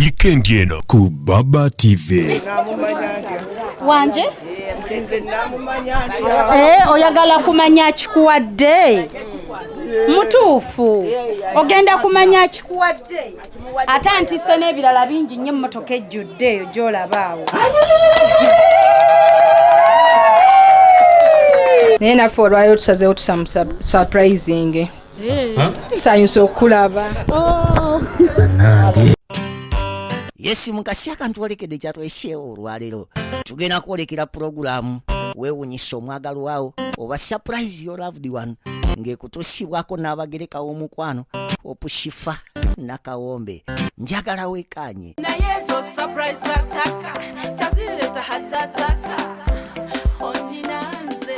weekend eno ku Baba TV. Wanje? Oyagala kumanya kikuwadde? Mutuufu. Ogenda kumanya kikuwadde? Ate ntise n'ebirala bingi nnyo emmotoka ejjudde eyo gy'olabaawo. Naye naffe olwayo tusazeewo tusamu surprising. Tusanyuse okulaba. Yesi mukasi akantu olekedde kyatweseewo olwaleero tugenda kwolekera puroguramu weewunyisa omwagalwawo oba surprise your loved one ng'ekutuusibwako n'abagereka w'omukwano opushifa nakawombe njagala weekanye naye zo surprise ataka tazireta hatataka ondinanze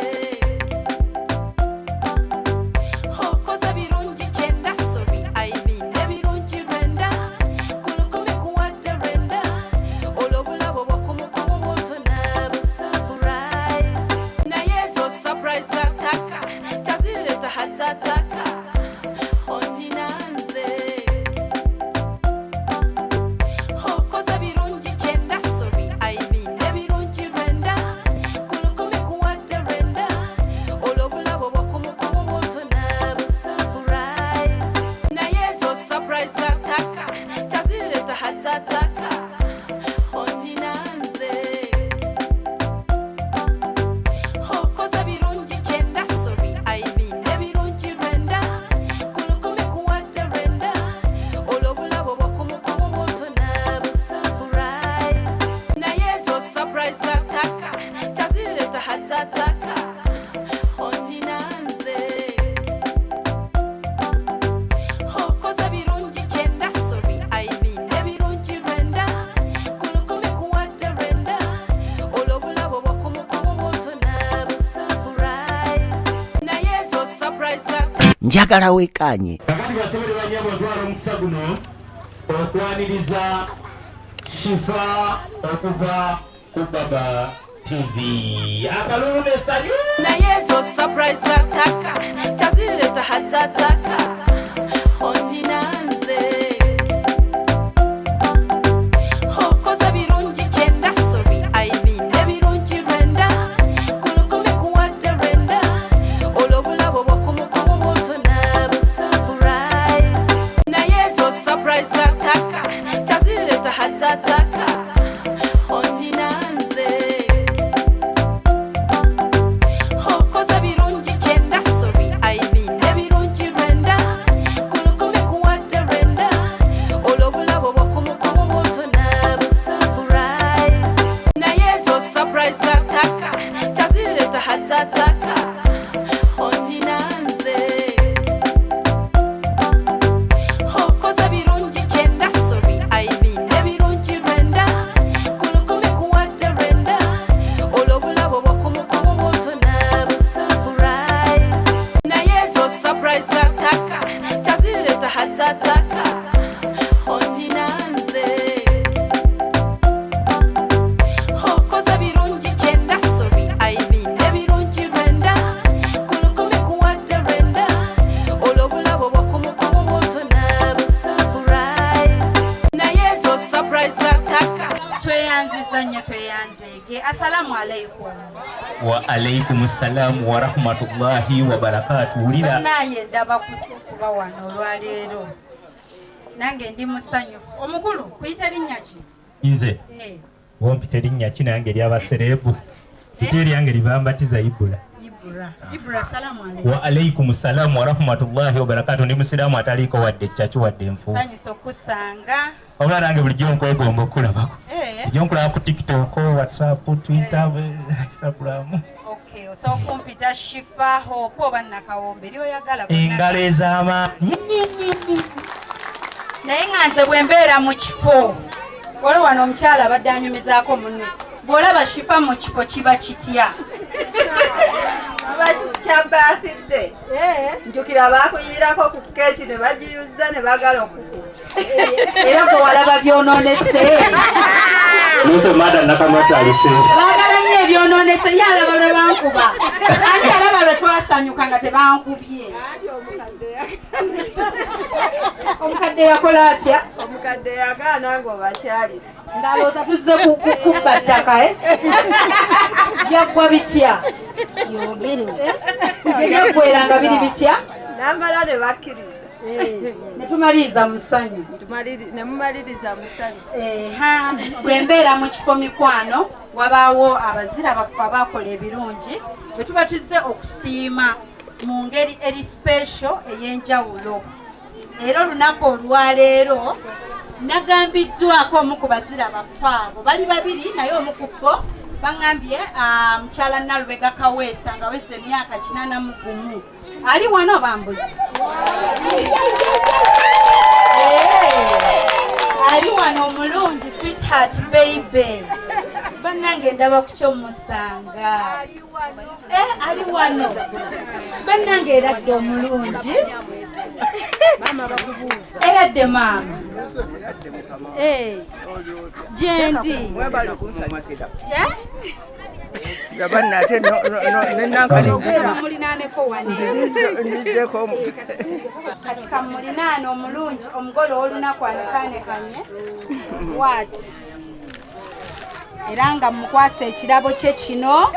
okoza birungi kyenda sobi aibine birungi rwenda kulukumi kuwadde rwenda olwobulabo bwakumukumu buto nabo surprise naye zo surprise ataka tazireta hatataka ondinanze okoza birungi kyenda sobi aibine birungi rwenda kulukumi kuwadde rwenda olwobulabo bwakumukumu buto nabo surprise naye zo surprise ataka tazireta hatataka ondinanze okoza birungi kyenda sobi aibine birungi rwenda kulukumi kuwadde rwenda olwobulabo bwakumukumu buto nabo surprise naye zo surprise ataka tazireta hatataka ondinanze okoza birungi kyenda sobi aibine birungi rwenda kulukumi kuwadde rwenda olwobulabo bwakumukumu buto nabo surprise naye zo surprise ataka njagala weekanye kakati basobole banyabo ntwala omukisa guno okwaniriza shifa okuva ku Baba TV akalulu n'essanyu naye zo surprise ataka tazireta hatataka ondinanze okoza birungi kyenda sobi aibine birungi rwenda kulukumi kuwadde rwenda olwobulabo bwakumukumu buto nabo surprise naye zo surprise ataka tazireta hatataka ondinanze okoza birungi kyenda sobi aibine birungi rwenda kulukumi kuwadde rwenda olwobulabo bwakumukumu buto nabo surprise naye zo surprise ataka tazireta hatataka ondinanze okoza birungi kyenda sobi aibine birungi rwenda kulukumi kuwadde rwenda olwobulabo bwakumukumu buto nabo surprise naye zo surprise ataka tazireta hatataka ondinanze okoza birungi kyenda sobi aibine birungi rwenda kulukumi kuwadde rwenda olwobulabo bwakumukumu buto nabo surprise naye zo surprise ataka Tweyanziza nnyo tweyanzeege. Assalamu alaikum. wa alaikum salam wa rahmatullahi wa barakatuh ulira Naye ndaba kuba wano olwaleero. Nange ndi musanyufu. Omukulu kuyita linnya ki? nze wompita erinnya ki nange ly'abaserebu ite lyange libambatiza Ibula Ibra salamu alaikum. wa alaikum salam wa rahmatullahi wa barakatuh ndi musiraamu ataliiko wadde ekyaki wadde enfu Sanyusa okusanga. obula nange bulijjo nkwegomba okulabako bulijjo nkulaba ku TikTok, WhatsApp, Twitter, Instagram. Okay, so kumpita shifa hoko bannakawombe lyoyagala engalo ez'amaanyi naye nga nze bwe mbeera mu kifo waliwo wano omukyala abadde anyumizaako munne bw'olaba shifa mu kifo kiba kitya kya birthday njukira baakuyirako ku keeki ne bagiyuza ne bagala okugula era gwe walaba byonoonese Nunto mada nakamata alisema bagala nnyo ebyonoonese ye alaba lwe bankuba ani alaba lwe twasanyuka nga tebankubye Omukadde yakola atya? Omukadde yagaana ng'obakyali. Ndalooza tuzze kukubba ttaka byaggwa bitya? Yogere. Byaggwera nga biri bitya? N'amala ne bakkiriza. Ne tumaliriza mu ssanyu. Ne mumaliriza mu ssanyu. Bwe mbeera mu kifo mikwano wabaawo abazira baffe abaakola ebirungi bwe tuba tuzze okusiima mu ngeri eri special ey'enjawulo. Era olunaku olwaleero nagambiddwako omu ku bazira baffe abo bali babiri naye omu ku bo baŋŋambye mukyala Nalubega Kaweesa nga wezze emyaka 81 ali wano bambuzi ali wano omulungi sweetheart baby bannange ndaba ku kyomusanga ali wano bannange eradde omulungi eradde maama gyendi kati kamulinaane omulungi omugole olunaku anekanekanye wat era nga mukwasa ekirabo kye kino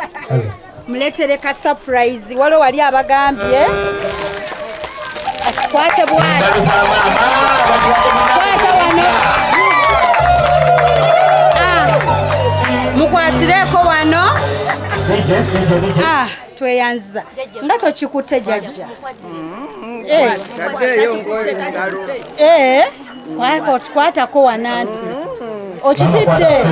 muleetere ka surprise waliwo wali abagambye kwate bwati kwate wano mukwatireko wano tweyanza nga tokikutte jjajja kwatako wana nti okitidde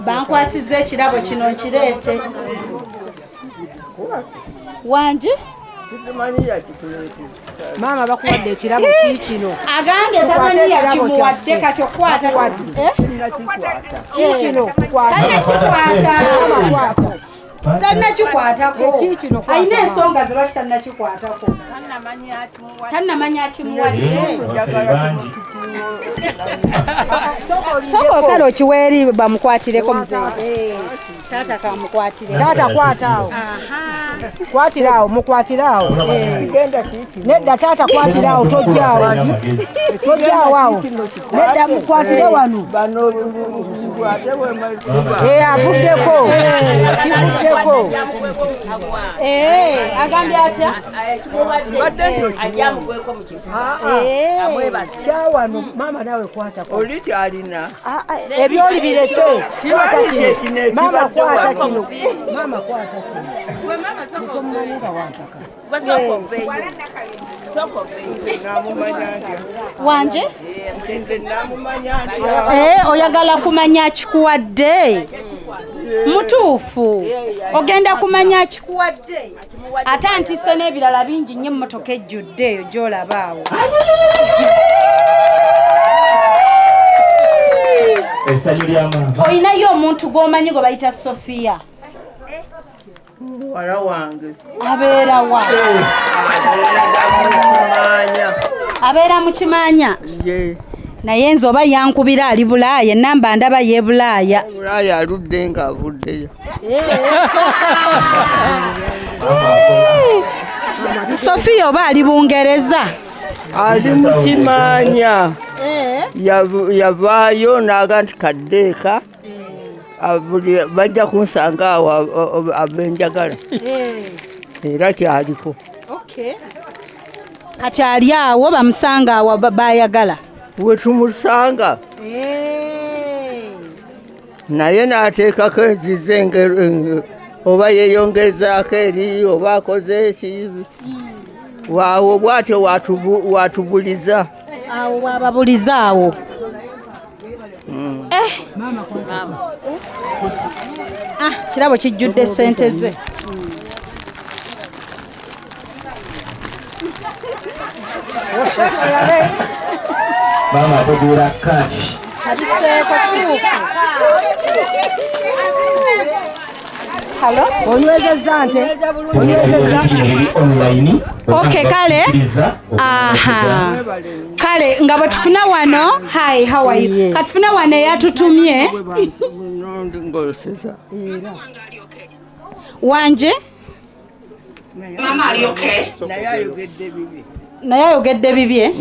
bankwasiza ekirabo kino nkireete wangi maama bakuwadde ekirabo kikino agambye tamanyi yakimuwadde kati okwata kikino tannakikwatako ayina ensonga ze lwaki tannakikwatako tannamanya akimuwadde soka kale okiweeri bamukwatireko muzee taata kamukwatireko taata kwataawo kwatiraawo mukwatiraawo nedda taata kwatiraawo tojjaawo awo nedda mukwatire wano avuddeko kivuddeko agambye atya kyawano maama nawe kwatako oli kyalina ebyoli bireke maama kwata kino wanje oyagala kumanya kikuwadde mutuufu ogenda kumanya kikuwadde ate ntise n'ebirala bingi nnyo emmotoka ejjudde eyo gy'olabaawo olinayo omuntu gw'omanyi gwe bayita Sophia muwala wange abeera wa abeera mu Kimanya naye nze oba yankubira ali Bulaaya enamba ndaba ye Bulaaya aludde nga avuddeyo Sophia oba ali Bungereza ali mu Kimanya yavaayo n'aga nti kaddeeka bajja kunsanga awo abenjagala era kyaliko kati ali awo bamusanga awo bayagala we tumusanga naye n'ateekako ezize oba yeeyongezaako eri oba akoze eki waawo bw'atyo watubuliza awo wababuliza awo kirabo kijjudde ssente ze Mama tugura cash. Hello? Onywezezza nte? Onywezezza online. Okay, kale. Aha. Kale nga batufuna wano. Hi, how are you? Katufuna wano yatutumye. wanje naye ayogedde bibye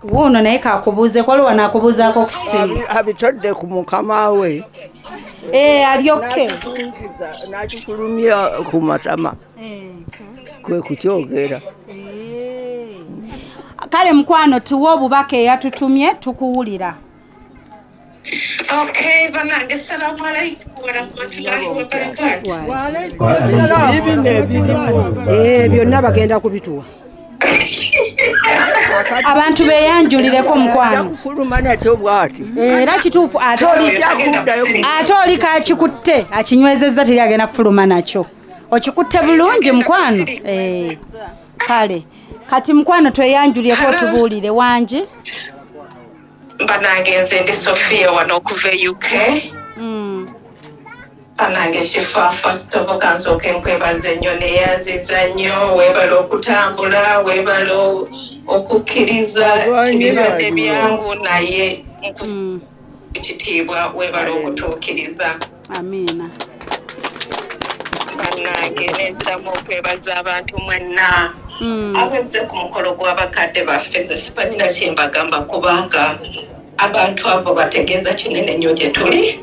wuuno naye kakubuuze kwali wanaakubuuzaako ku ssimu abitodde ku mukama we alyoke nakifulumya ku matama kwe kukyogera kale mukwano tuwe obubaka eyatutumye tukuwulira. Okay, banange assalamu alaikum warahmatullahi wabarakatuh. Byonna bagenda kubituwa. Abantu beyanjulireko mukwano. Era kituufu ate oli kakikutte akinywezezza teri agenda kufuluma nakyo. Okikutte bulungi mukwano. Kale kati mukwano tweyanjulireko tubuulire wanje. Banange nze ndi Sophia wano okuva UK. Banange kifa first of all kansooke nkwebaza ennyo neeyanziza nnyo weebala okutambula weebala okukkiriza tibibadde byangu naye ekitiibwa weebala okutuukiriza. Amiina. Banange neziramu okwebaza abantu mwenna abazze ku mukolo gw'abakadde baffe ze sipanyira kyembagamba kubanga abantu abo bategeeza kinene nnyo gye tuli.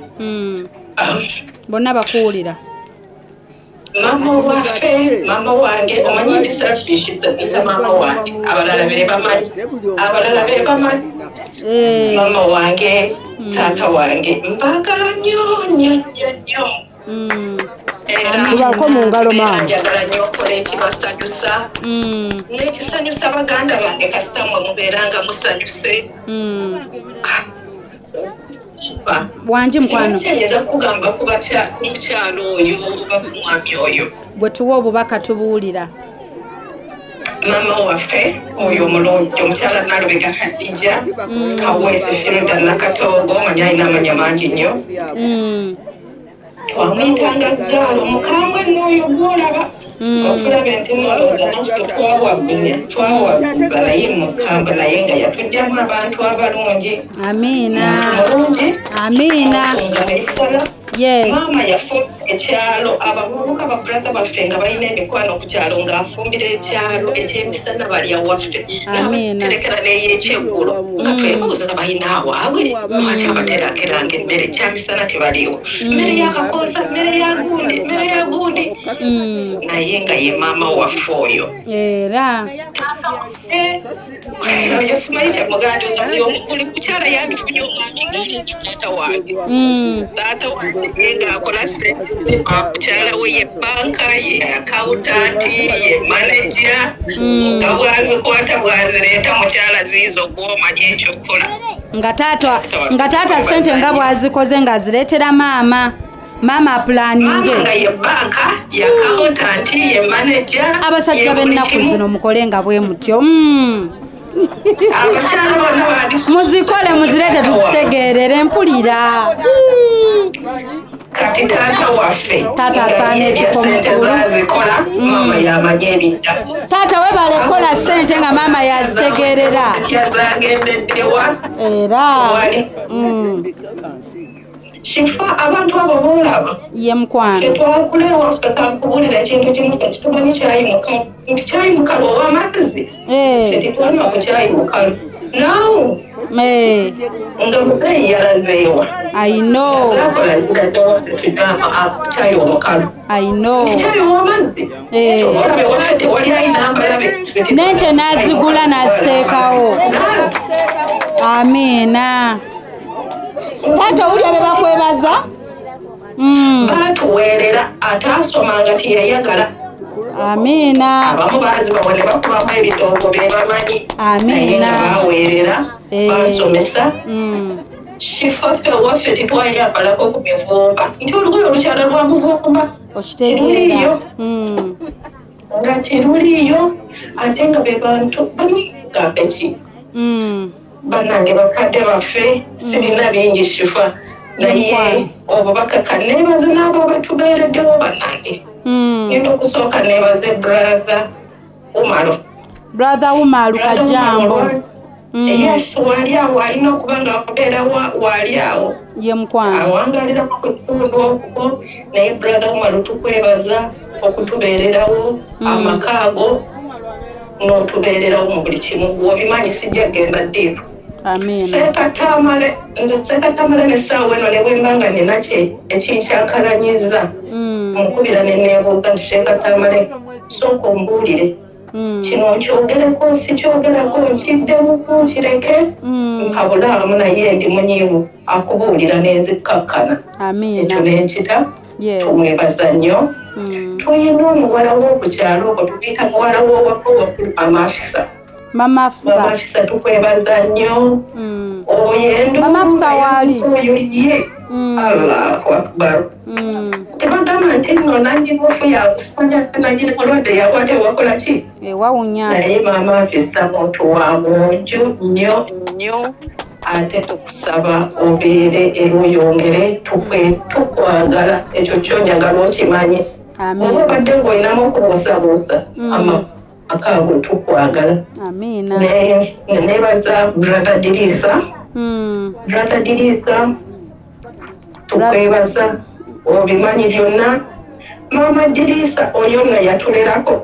Bonna bakuwulira. Mama waffe mama wange omanyi ndi selfish nze mama wange abalala be bamanyi mama wange taata wange mbaagala nnyo nnyo nnyo tubako mu ngalo maama njagala nnyo okola ekibasanyusa n'ekisanyusa baganda bange kasita mmwe mubeeranga musanyuse. Wanje mukwano kyenyeza kugamba ku mukyalo oyo oba ku mwami oyo bwe tuwa obubaka tubuwulira. Mama waffe oyo omulungi omukyala Nalubega Kidda Kaweesi Filda Nakatogo omanyi alina amanya mangi nnyo. Twamwitanga ggaalo mukambwe n'oyo gw'olaba okulaba enti noloza naffe twawaguza naye mukambwe naye nga yatugyamu abantu abalungi. Amiina. Mulungi Amiina. Yes. Mama yafumbira ekyalo abavubuka babrata baffe nga balina emikwano ku kyalo ng'afumbira ekyalo ekyemisana balya waffe nabaterekera n'ey'ekyeggulo nga twebuuza balina awaabwe lwaki abaterakeranga emmere ekyamisana tebaliwo mmere yakakooza mmere ya gundi naye nga ye maama waffe oyo era oyo simanyi kyamugandiza buli mukyala yandifunye omwami ng'alingi taata wange taata wange ng'akola sente mukyala we ye banka ye akawuntanti ye manaja nga bwazikwata bwazireeta mukyala ziizo gw'omanyi ekyokukola nga taata sente nga bwazikoze ng'azireetera maama apulaninge nga ye banka ye akawuntanti ye manaja abasajja b'ennaku zino mukole nga bwe mutyo. Abakyala bonna muzikole muzireete tuzitegeerere mpulira. Kati taata waffe taata asaana ekifo mukulu maama yamanya ebidda. Taata webale kola ssente nga maama yazitegeerera yazagendeddewa era kifa abantu abo boolaba ye mukwano twakula ewaffe kakubulira ekintu kimu ffe titumanyi kyayi mukalu nti kyayi mukalu ow'amazzi ffe titwanywa ku kyayi mukalu nawo nga muzeeyi yalazeewa azakola tudama kyayi omukalu kyayi ow'amazzi olabe waffe tewali ayina mbalabe nente n'azigula n'aziteekawo. Amiina. Taata owulira be bakwebaza batuweerera ataasomanga tiyayagala. Amiina. Abamu baazibawa ne bakubamu ebitoogo bye bamanyi naye nga baaweerera baasomesa. Kifaffe ewaffe titwayambalako ku mivumba nti olugoye olukyala lwa muvumba okitegeera nga teruliyo ate nga be bantu banyigambe ki bannange bakadde baffe sirina bingi kifa naye obubaka kanneebaza n'abo abatubeereddewo bannange ngenda okusooka neebaze brother Umaru Kajambo Yes, wali awo alina okuba ng'abeera wali awo ye mukwano awangalira ku kitundu okwo naye brother Umaru tukwebaza okutubeererawo amaka ago n'otubeererawo mu buli kimu gwobimanyi sijja genda ddiiru Sekatamale n'essaawa eno ne bwe mba nga nina ekinkyankalanyiza mukubira ne neebuuza nti Sekatamale sooka ombuulire kino nkyogereko si kyogerako nkiddemu nkireke nkabulaamu naye ndi munyiivu akubuulira n'enzikkakkana ekyo n'enkita tumwebaza nnyo tuyina omuwala w'okukyalo okwo tugiyita muwala w'owaka owakulu Mama Afisa tukwebaza nnyo Afisa waali Allahu Akbar tebagamba nti nno nangibuufu yakusipanya nangiri mulwadde yakwate wakola ki wawunya naye Mama Afisa muntu wa munju nnyo ate tukusaba obeere era oyongere tukwagala ekyo kyonyagala okimanyi oba obadde ng'olinamu okubuusabuusa akaago tukwagala nebaza brother Dirisa tukwebaza obimanyi byonna Mama Dirisa oyo nno yatulerako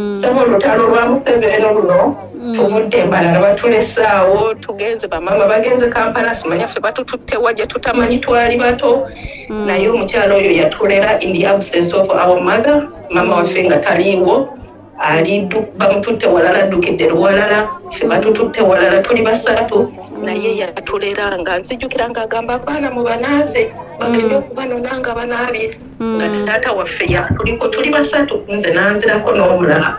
saba olutalo lwa Museveni luno tuvudde embalala batulesaawo tugenze bamama bagenze Kampala simanya ffe batututte gye tutamanyi twali bato naye omukyalo oyo yatulera in the absence of our mother mama waffe nga taliiwo bamututte walala addukidde luwalala ffe batututte walala tuli basatu naye yatulera nga nzijukira ng'agamba abaana mu banaaze bagende okubanona nga banaabye nga taata waffe tuliko tuli basatu nze nanzirako n'omulala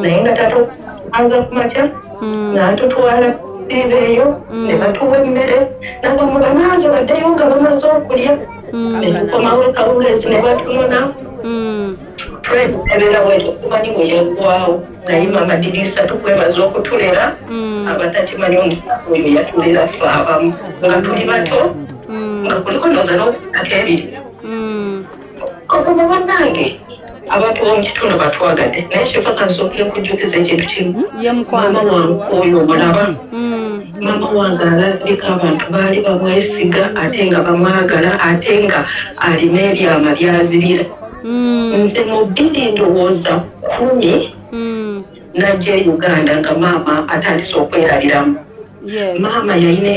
naye nga taata anza kumakya n'atutwala kusiiba eyo ne batuwa emmere nanga mu banaaze baddeyo nga bamaze okulya ne tukomawo ekawulezi ne batunona ebera bwetu simanyi bwe yaggwawo naye Mama Dirisa tukwebaza okutulera abatakimanyi oyo yatulera ffe abamu nga tuli bato nga kuliko noza n'okutaka ebiri okuba bannange abantu b'omu kitundu batwagadde naye kyeva kansookere nkujjukiza ekintu kimu mama wange oyo omulaba mama wange alabika abantu baali bamwesiga ate nga bamwagala ate nga alina ebyama byazibira nze mu 2 ndowooza 10 najja e Uganda nga maama atandise okwerabiramu maama yalina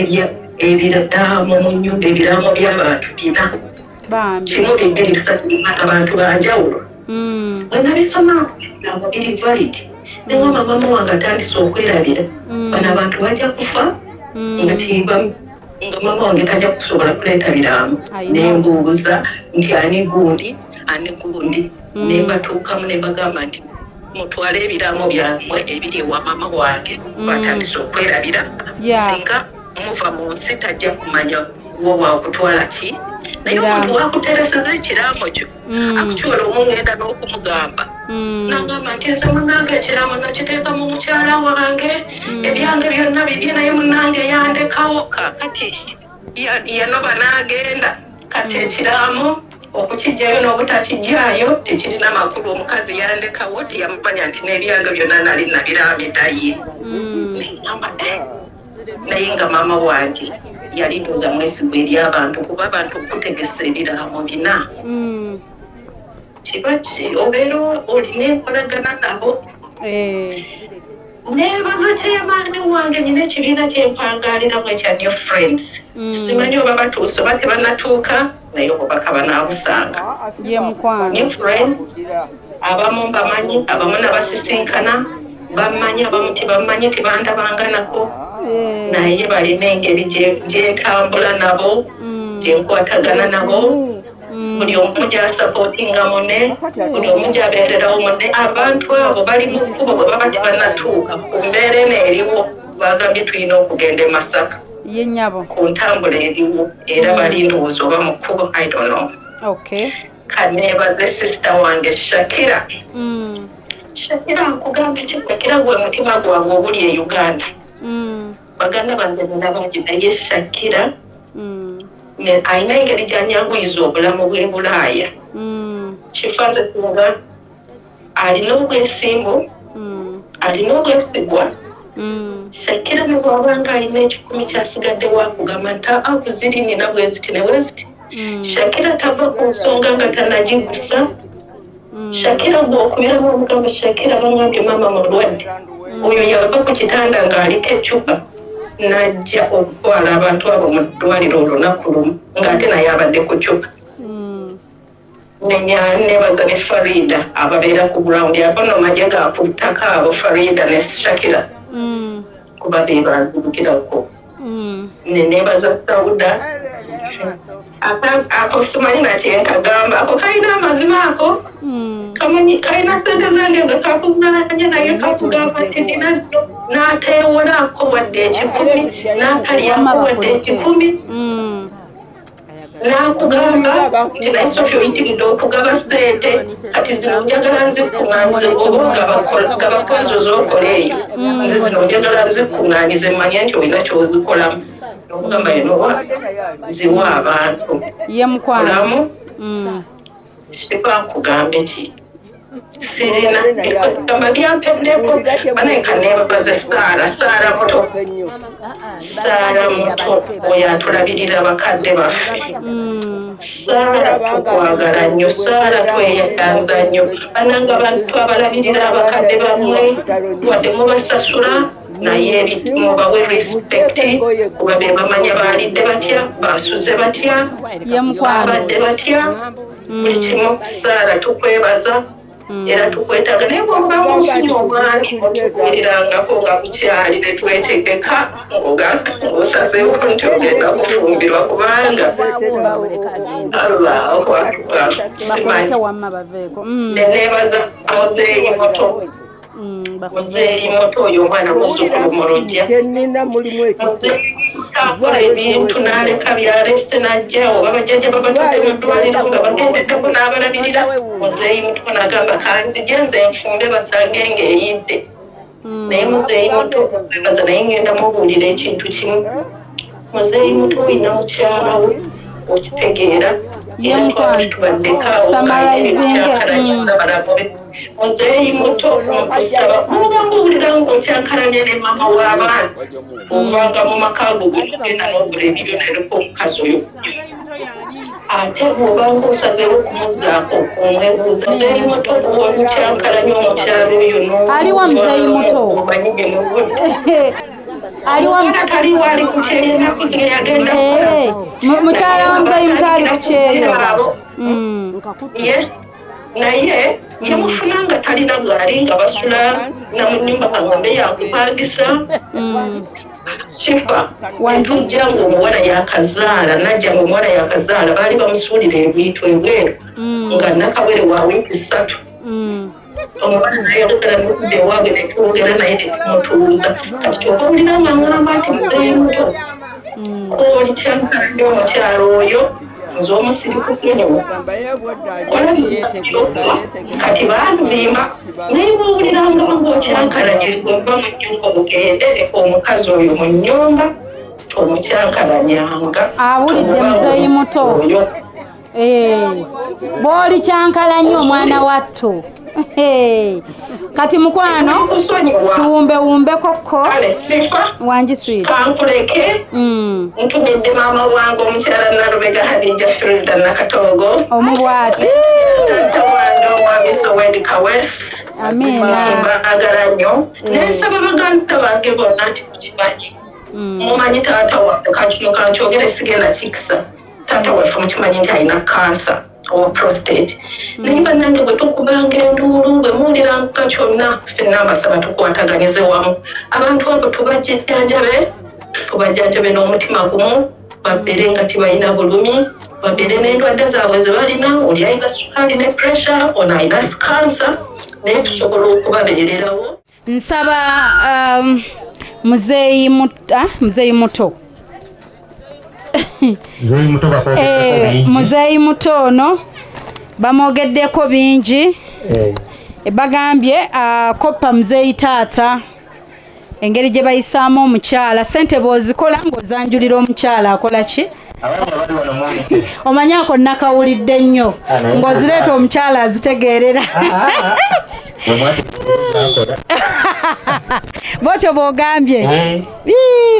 ebiraamo mu nnyumba ebiraamo by'abantu 4 kimu 2 3 abantu banjawulo bwe nabisoma nga biri valid naye mama wange atandise okwerabira bano abantu bajja kufa nga mama wange tajja kusobola kuleeta biraamu nembuuza nti ani gundi ne mbatuukamu ne bagamba nti mutwale ebiraamo byammwe ebiri ewa mama wange batandise okwerabira singa muva mu nsi tajja kumanya wowa okutwala ki naye omuntu wakutereseza ekiraamo kyo akukiwala omungenda n'okumugamba nagamba nti nze munnange ekiraamo nakiteeka mu mukyala wange ebyange byonna bibye naye munnange yandekawo kakati yanoba n'agenda kati ekiraamo okukijjayo n'obutakijjayo tekirina makulu omukazi yandekawo teyamumanya nti n'ebyange byonna nali nabiraamye dayi nagamba naye nga maama wange yali ndooza mwesigwa eri abantu kuba abantu okutegesa ebiraamo bina kiba obeera olina enkolagana nabo nebaza kyemaani wange nyina ekibiina kyempangaaliramu ekya new friends simanyi oba batuuse oba tebanatuuka naye obubaka banaabusanga new friends abamu mbamanyi abamu nabasisinkana bamanyi abamu tebamanyi tebandabanganako naye balina engeri gyentambula nabo gyenkwatagana nabo buli omu gyasapootinga munne buli omu gyabeererawo munne abantu abo bali mu kkubo bwe baba tebanatuuka ku mbeera eno eriwo bagambye tulina okugenda e Masaka ku ntambula eriwo era bali ndowooza oba mu kkubo I don't know kaneebaze sister wange Shakira nkugamba ekikwekera gwe mutima gwange obuli e Uganda baganda bange nina bangi naye Shakira alina engeri gyanyanguyiza obulamu bw'e Bulaaya kifanze singa alina obwesimbu alina obwesigwa Shakira ne bwabanga alina ekikumi kyasigadde wakugamba nti akuziri nina bweziti ne bweziti. Shakira tava ku nsonga nga tanagigusa. Shakira bw'okubiramu omugamba Shakira bangambye maama mulwadde. Oyo yava ku kitanda ng'aliko ecupa n'ajja okutwala abantu abo mu ddwaliro olunaku lumu ng'ate naye abadde ku cupa. Nebaza ne Farida ababeera ku ground abo nomajja ga ku ttaka abo Farida ne Shakira kuba be banzibukirako. Nebaza Sauda ako simanyi nakyenkagamba ako kalina amazima ako kamanyi kalina sente zange zakakuganya naye kakugamba nti ndina zino n'ateewolaako wadde ekikumi n'atalyako wadde ekikumi nakugamba nti naye Sophia oyitiridde okugaba sente kati zino njagala nzikuŋŋaanyize oba nga bakozi z'okola eyo nze zino njagala nzikuŋŋaanyize mmanye nti olina ky'ozikolamu okugamba yenowa ziwa abantu ye mukwano sibankugambe ki sirina ekugamba byampendeko banenka nebabaze Saara muto oyo atulabirira bakadde baffe. Saara tukwagala nnyo, Saara tweyaganza nnyo. Bananga bantu abalabirira abakadde bammwe wadde mubasasula naye mubawe respecti kuba be bamanya baalidde batya basuze batya babadde batya buli kimu. Saara tukwebaza era tukwetaaga naye bw'obamu ofunye omwami otukuulirangako nga bukyali ne twetegeka ng'osazeewo nti ogenda kufumbirwa kubanga Allahu Akbar simanyi. Neneebaza muzeeyi muto muzeeyi muto oyo omwana muzzukulu mulojja akola ebintu n'aleka byalese n'ajja oba bajjajja babatudde mu ddwaliro nga bagendeddeko n'abalabirira. Muzeeyi muto n'agamba kanzije nze nfumbe basange ng'eyidde. Naye muzeeyi muto baza naye ngenda mubuulira ekintu kimu. Muzeeyi muto olina mukyala we okitegeera era twabaddekaawo muzeeyi muto nkusaba muba muwulira ng'okyankalanya ne maama w'abaana ovanga mu maka go gogenda n'ogula ebiryo nereka omukazi oyo ate bw'obanga osazeewo okumuzaako omwebuuza muzeeyi muto bw'okyankalanya omukyalo oyo aliwa muzeeyi muto omanyi gye muvudde aliwo ali ku kyeyo ennaku zino yagenda mukyala wa muzeeyi muto ali ku kyeyo yes naye yamufuna nga talina gaali nga basula namunyumba kaŋŋambe yakupangisa kifa tujja ng'omuwala yakazaala najja ng'omuwala yakazaala baali bamusuulira ebintu ebweru nga nakawere wa wiiki 3 omuwala nayagala nokudda ewaabwe netwogera naye netumutuuza kati kyokawulira nga ŋŋamba nti muzeeyi muto kooli kyankalanye omukyalo oyo nze omusiriku genyo kati banzimba naye bwowuliranga ng'okyankalanye gweva mu nnyumba obugende leka omukazi oyo mu nnyumba omukyankalanyanga awulidde muzeeyi muto bw'oli kyankalanye omwana wattu kati mukwano tuwumbewumbekokko wangi switi kankuleke ntumidde maama wange omukyala Nalubega Hadija Frida Nakatogo omubwati tata wange omwami Sowedi Kawes baagala nnyo nensaba baganda bange bonna nti mukimanyi mumanyi taata waffe kakino kankyogere sigenda kikisa taata waffe mukimanyi nti alina kansa owa prostate naye bannange bwe tukubanga enduulu bwe muwuliranga kyonna ffenna mbasaba tukwataganize wamu abantu abo tubajjanjabe n'omutima gumu babeere nga tibalina bulumi babeere n'endwadde zaabwe ze balina oli alina sukaali ne pressure ono alina kansa naye tusobola okubabeererawo. Nsaba muzeeyi muto muzeeyi muto ono bamwogeddeko bingi bagambye akoppa muzeeyi taata engeri gye bayisaamu omukyala sente bw'ozikola ng'ozanjulira omukyala akola ki omanyi ako nakawulidde nnyo ng'ozireeta omukyala azitegeerera botyo bwogambye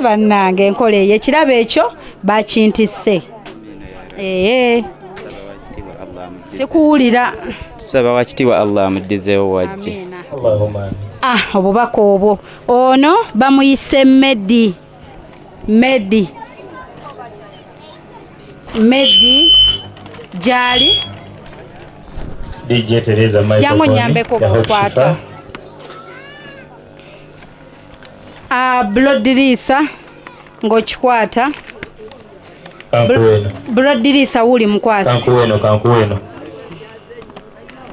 bannange enkola eyo ekirabo ekyo bakintisse sikuwulira tusaba wakitiibwa Allah amuddizeewo wajje obubaka obwo ono bamuyise Medi gyali DJ Teresa jangu nyambeko kukwata Blodirisa ng'okikwata Blodirisa wuli mukwasi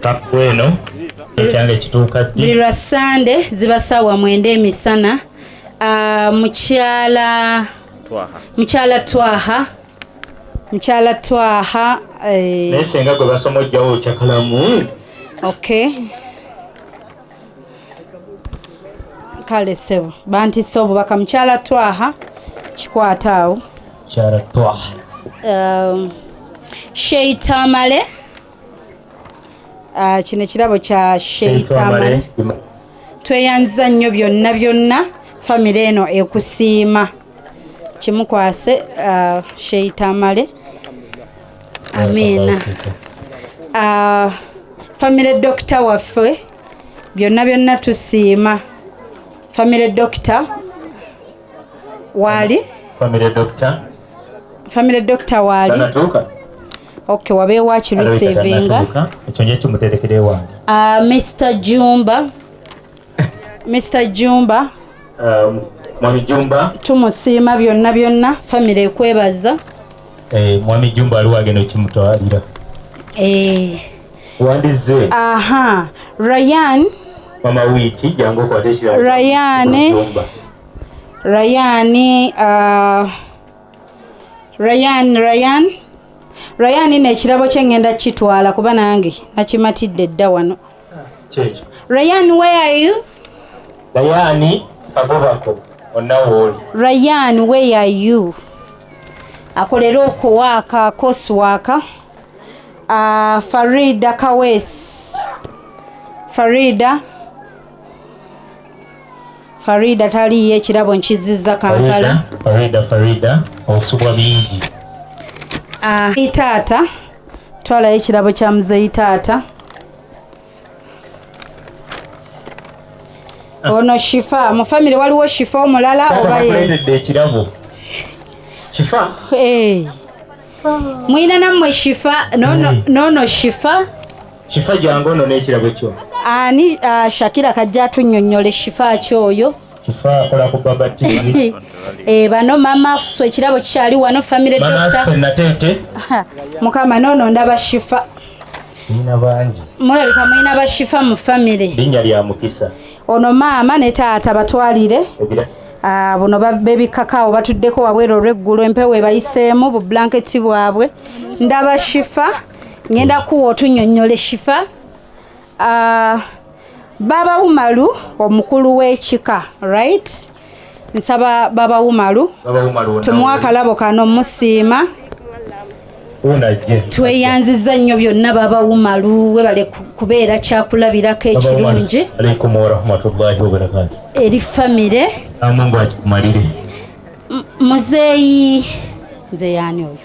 kankuweno ekyange kituuka ddi buli lwa Sande ziba ssaawa 9 emisana mukyala Twaha naye senga gwe basomojjawo okyakalamu kale sebo bantisse obubaka mukyala Twaha kikwata awo mukyala Twaha Sheitamale kino ekirabo kya Sheitamale tweyanziza nnyo byonna famire eno ekusiima kimukwase Sheitamale amiina famire dokita waffe byonna tusiima famire dokita waali famire dokita waali wabeewo akirisiivinga Mr. Jumba Mwami Jumba tumusiima byonna famire ekwebaza Mwami Jumba aliwo agenda okimutwalira wandize Ryan mama witi jangu okwate ekirabo Ryan n'ekirabo kye ngenda kitwala kuba nange nakimatidde dda wano Ryan, where are you? Ryan agobako onnawooli Ryan, where are you? Akolera okuwaaka koswaka Farida Kawes Farida taliyo ekirabo nkizizza Kampala Farida osubwa bingi Taata twalayo ekirabo kya muzeeyi taata ono Shifa mu family waliwo Shifa omulala oba ekirabo Shifa mwina nammwe Shifa nono Shifa jangu ono n'ekirabo kyo ani Shakira kajja atunnyonnyole Shifa kyoyo Shifa akola ku Babadde bano mama so ekirabo kyali wano family doctor mukama nono ndaba Shifa nina bangi mulabika mwina ba Shifa mu family linnya lya mukisa ono maama ne taata batwalire buno bebikakaawo batuddeko wabwero olw'eggulu empewo ebayiseemu bu blanketi bwabwe ndaba Shifa ngenda kuwa otunnyonnyole Shifa Baba Umalu omukulu w'ekika right nsaba Baba Umalu tumwakalabo kano musiima tweyanziza nnyo byonna Baba Umalu webale kubeera kyakulabirako ekirungi alaykum wa rahmatullahi wa barakatuh eri famire amungu akikumalire muzeeyi nze yaani oyo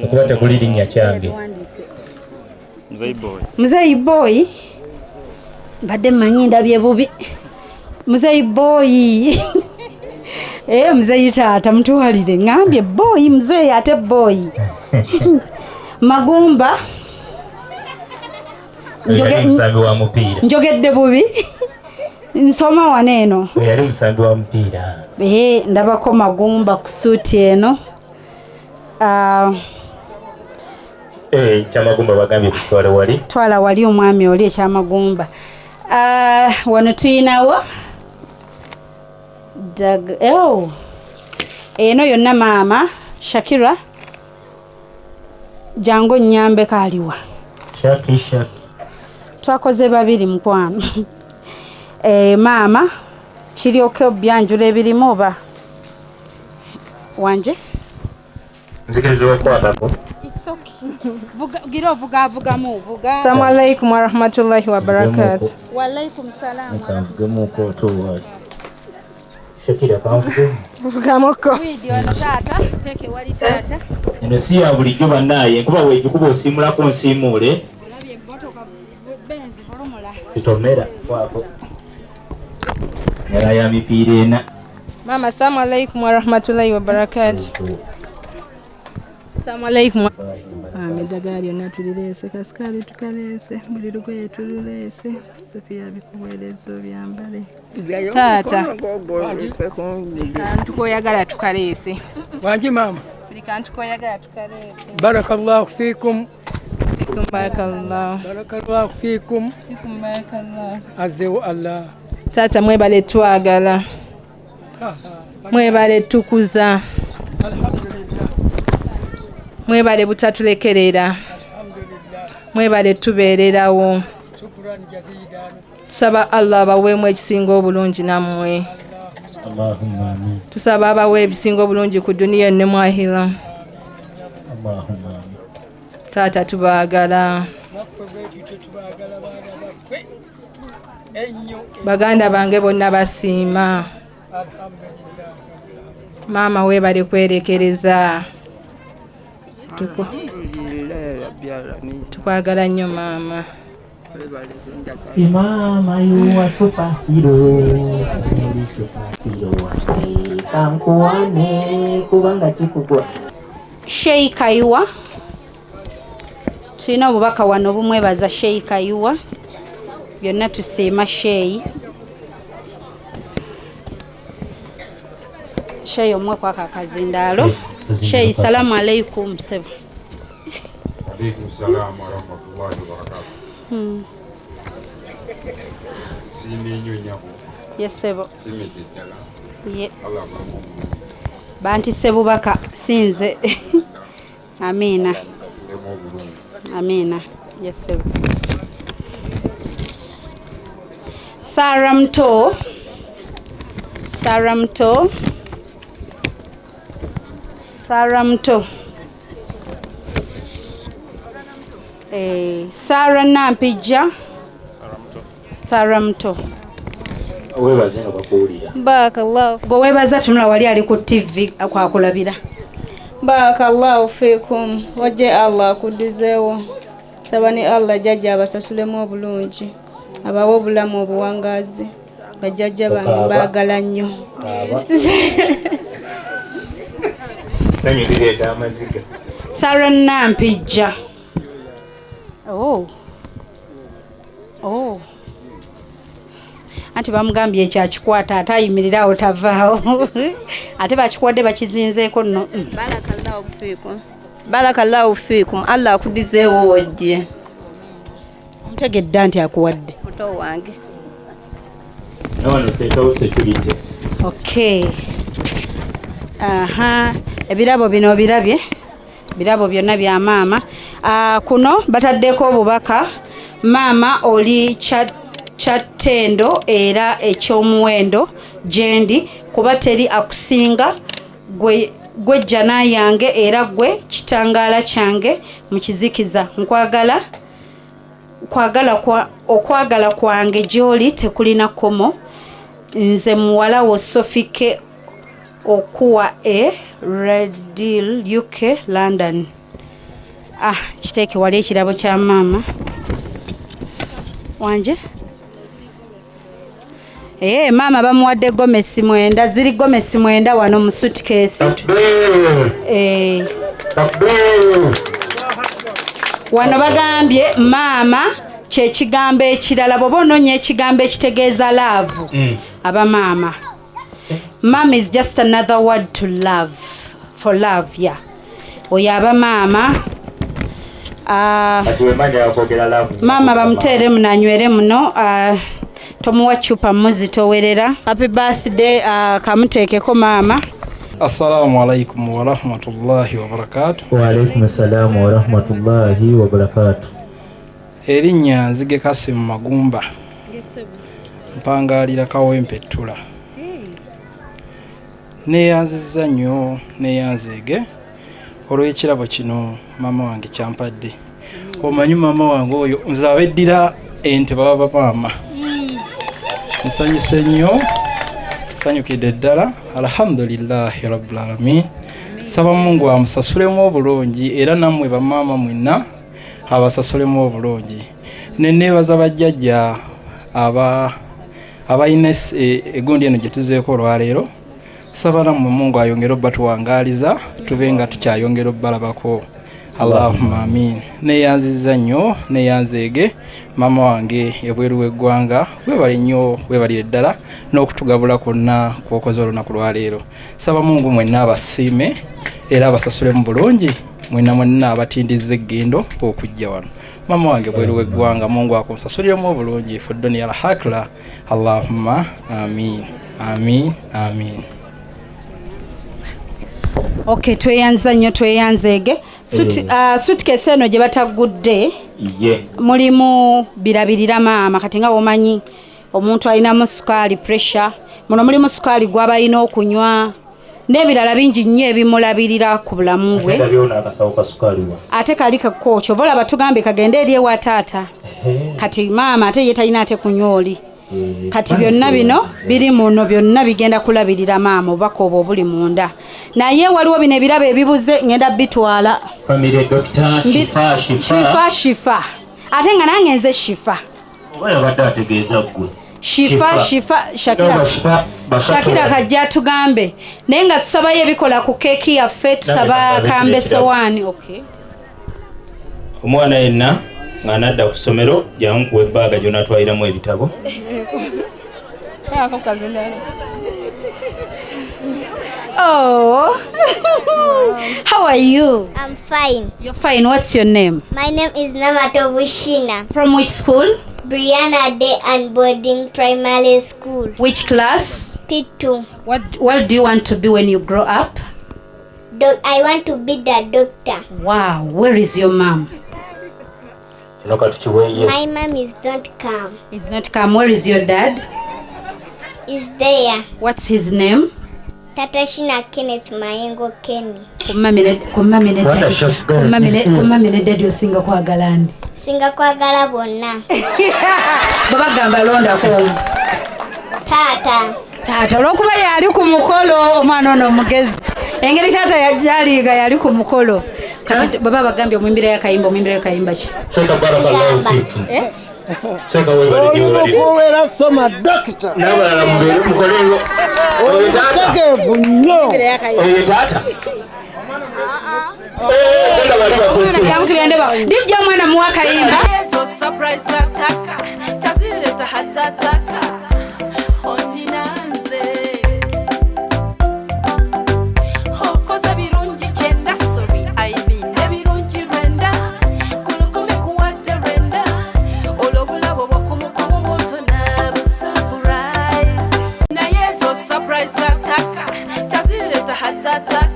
okuba tekuli linnya kyange muzeeyi boy mbadde mmanyi ndabye bubi muzeeyi boy muzeeyi taata mutwalire ngambye boy muzeeyi ate boy Magumba musambi wa mupiira njogedde bubi nsoma wano eno yali musambi wa mupiira ndabako Magumba ku suuti eno ekyamagumba bagambye twala wali omwami oli ekyamagumba wano tuyinawo eno yonna maama Shakira jangu nnyambe kaliwa Shaki twakoze babiri mukwano maama kiryoke obyanjula ebirimu oba wanje nzikiriza okwatako it's okay Gira vuga vuga. Assalamu alaikum wa rahmatullahi wa barakatuh. Wa alaikum salam. Kamvugemuko towa. Shakira kamvuge. Vugamoko. Video na tata, teke wali tata. Eno si ya bulijjo bannaye kuba weekuba osimulako nsiimuule. Olabye motoka benzi volumula. Kitomera kwako. Yala ya mipiira ena. Mama, assalamu alaikum wa rahmatullahi wa barakatuh. Assalamu alaikum. Medagari yonna tulirese, kasikali tukalese, buli lugoye tululese, Sophia bikuweereza obyambale. Taata, kantu koyagala tukalese. Wanji mama. Buli kantu koyagala tukalese. Barakallahu fikum. Fikum barakallahu. Barakallahu fikum. Fikum barakallahu. Azze wa Allah. Taata mwebale twagala. Mwebale tukuza. Alhamdulillah. Mwebale butatulekerera. Mwebale tubeererawo. Shukrani jazidan. Tusaba Allah baweemu ekisinga obulungi nammwe. Allahumma amin. Tusaba abawe ebisinga obulungi ku duniya ne mwahira. Allahumma amin. Taata tubaagala. Baganda bange bonna basiima. Maama weebale kwerekereza. Tukwagala nnyo maama. Mama you are superhero. Kankuwane kubanga kikugwa. Sheikh Ayuwa. Tulina obubaka wano bumwebaza Sheikh Ayuwa. Byonna tusiima Sheikh. Sheikh omwe kwa kakazindaalo. Sheikh salamu alaikum sebo. Alaikum salam wa rahmatullahi wa barakatuh. Sini nyonyako. Yes sebo. Simi kitala. Ye. Allah Banti sebo baka sinze. Amina. Amina. Yes sebo. Saramto. Saramto. Saramto. Sara Nampija. Saramto. Webaze nga bakuwulira. Barakallahu. Go webaza tumula wali ali ku TV akwakulabira. Barakallahu fikum. Waje Allah akudizeewo. Sabani Allah jajja abasasulemu obulungi. Abawo obulamu obuwangazi. Bajjajja bange baagala nnyo. Tanyirira amaziga. Sara Nampija. Oh. Oh. Anti bamugambye ekyakikwata atayimirirawo tavaawo. Ate bakikwadde bakizinzeeko nno. Barakallahu fikum. Barakallahu fikum. Allah akudizeewo wajje. Omutegedde nti akuwadde. Muto wange. Nawano teekawo security. Okay. Aha. Ebirabo bino birabye. Birabo byonna bya maama. Kuno bataddeko obubaka. Maama oli Chatendo era ekyomuwendo gyendi kuba teri akusinga gwe jjana yange era gwe kitangaala kyange mu kizikiza. Okwagala kwange gy'oli tekulina komo. Nze muwala wo Sophia okuwa Redil UK London. Kiteeke wali ekirabo kya maama wanje. Maama bamuwadde gomesi 9 ziri gomesi 9 wano mu suitcase. Wano bagambye maama kye kigambo ekirala bw'oba onoonya ekigambo ekitegeeza love. Aba maama. Mom is just another word to love. For love, yeah. Oyo aba maama. Maama bamuteere munanywere muno. Tomuwa chupa muzitowerera. Happy birthday kamuteekeko maama. Assalamu alaikum wa rahmatullahi wa barakatuh. Wa alaikum assalamu wa rahmatullahi wa barakatuh. Erinnya Nzige Kasimu Magumba. Mpangalira Kawempettula. Neyanziza nnyo neyanzege olw'ekirabo kino maama wange kyampadde. Omanyi maama wange oyo nze abeddira ente baba maama. Nsanyuse nnyo, nsanyukidde ddala. Alhamdulillahi rabbil alamin. Saba Mungu amusasulemu obulungi era nammwe bamaama mwenna abasasulemu obulungi. Neneebaza bajjajja abalina egundi eno gye tuzeeko olwaleero. Saba nammwe Mungu ayongere obbatuwangaaliza tube nga tukyayongera obbalabako. Allahumma amin. Neyanziza nnyo neyanzeege maama wange ebweru w'eggwanga webale nnyo webalire ddala n'okutugabula kwonna kwokoze olunaku lwaleero. Saba Mungu mwenna abasiime era abasasulemu bulungi mwenna abatindiza eggendo okujja wano. Maama wange bweru w'eggwanga Mungu akunsasuliremu obulungi fu dunya al akhira. Allahumma amin amin amin. Okay, tweyanza nnyo tweyanzeege. Suitcase eno gye batagudde mulimu birabirira maama kati nga omanyi omuntu alinamu sukaali pressure muno mulimu sukaali gw'aba alina okunywa n'ebirala bingi nnyo ebimulabirira ku bulamu bwe ate kali kakooki oba olaba tugambe kagende eri ewa taata kati maama ate ye talina ate kunywa oli kati byonna bino biri muno byonna bigenda kulabirira maama obubaka obwo obuli munda naye waliwo bino ebirabo ebibuze ngenda bitwala family doctor shifa ate nga nange nze shifa obadde ategeeza ggwe shifa Shakira kajja tugambe naye nga tusabayo ebikola ku keeki yaffe tusaba kambe sowaani. Okay, omwana yenna nga nadda ku ssomero jangu kuwa ebbaaga gyonna twaliramu ebitabo. Oh, how are you? I'm fine. You're fine. What's your name? My name is Namatovushina. From which school? Brianna Day and Boarding Primary School. Which class? P2. What do you want to be when you grow up? I want to be the doctor. Wow, where is your mom? My mom is not come. He's not come. Where is your dad? Is there. What's his name? Tatashina Kenneth Mayengo Kenny. Kumamine daddy osinga kwagala ndi. Singa kwagala bonna. Baba gamba londa ko. Tata olwokuba yali ku mukolo omwana ono omugezi. Engeri tata yali ku mukolo. Kati baba bagambye omwimbira yakayimba ki? Seka barakallahu fiki. Seka wewe bali kuwera soma doctor. Nabala mubere mukolero. Oyo tata. Oyo tata. Dijja mwana muwaka yimba. So surprise ataka. Tazileta hatataka. Ondinanze. Hokoza birungi chenda sorry. I mean ebirungi renda. Kulukumi kuwate renda. Olobulabo bakumukumu botona surprise. Na yeso surprise ataka. Tazileta hatataka.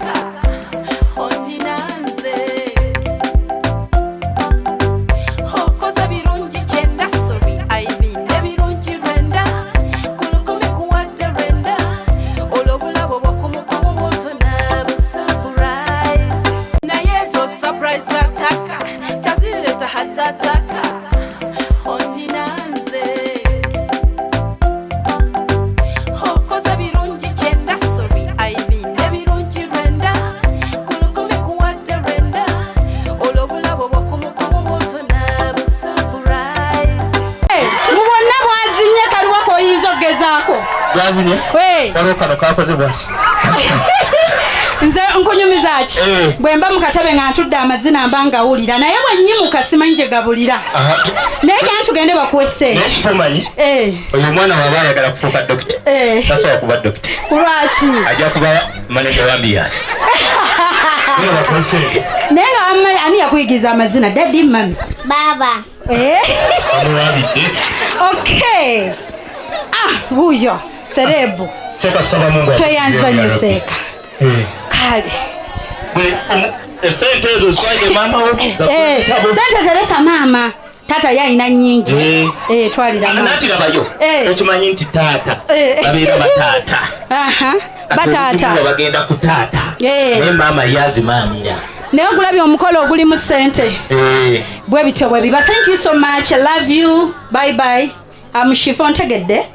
Nze nkunyumizaaki bwemba mukatabe nga ntudde amazina mbanga awulira naye bwenyimuka simanyi gye gabulira naye gye ntugende bakuwe ssente. Oyo omwana waba ayagala kufuuka dokita tasobola kuba dokita. Lwaki? Ajja kuba manager w'ambiyasi. Naye nga ani yakuyigiza amazina? Daddy, mami? Baba. Okay. Buyo serebu seka kusaba Mungu tweyanza nnyo seeka kale esente ezo zitwaire maama wo sente teresa maama tata yalina nnyingi twalira natirabayo okimanyi nti taata babeera bataata bataata bagenda ku taata naye maama yazimaanira naye ogulabye omukolo ogulimu ssente bwe bityo bwe biba. Thank you so much, I love you, bye bye. Amushifo ntegedde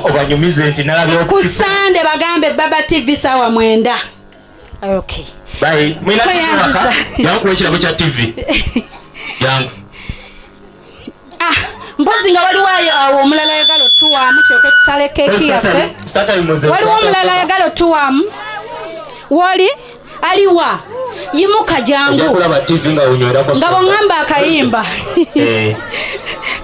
obanyumize nti nalabyo ku Sande bagambe Baba TV sawa 9. Okay. Bye. Yangu ekirabo kya TV. Yangu. Mpozi nga waliwo awo omulala yagala otuwaamu kyoke tusale keeki yaffe. Waliwo omulala yagala otuwaamu. Wali aliwa yimuka jangu nga bongamba akayimba.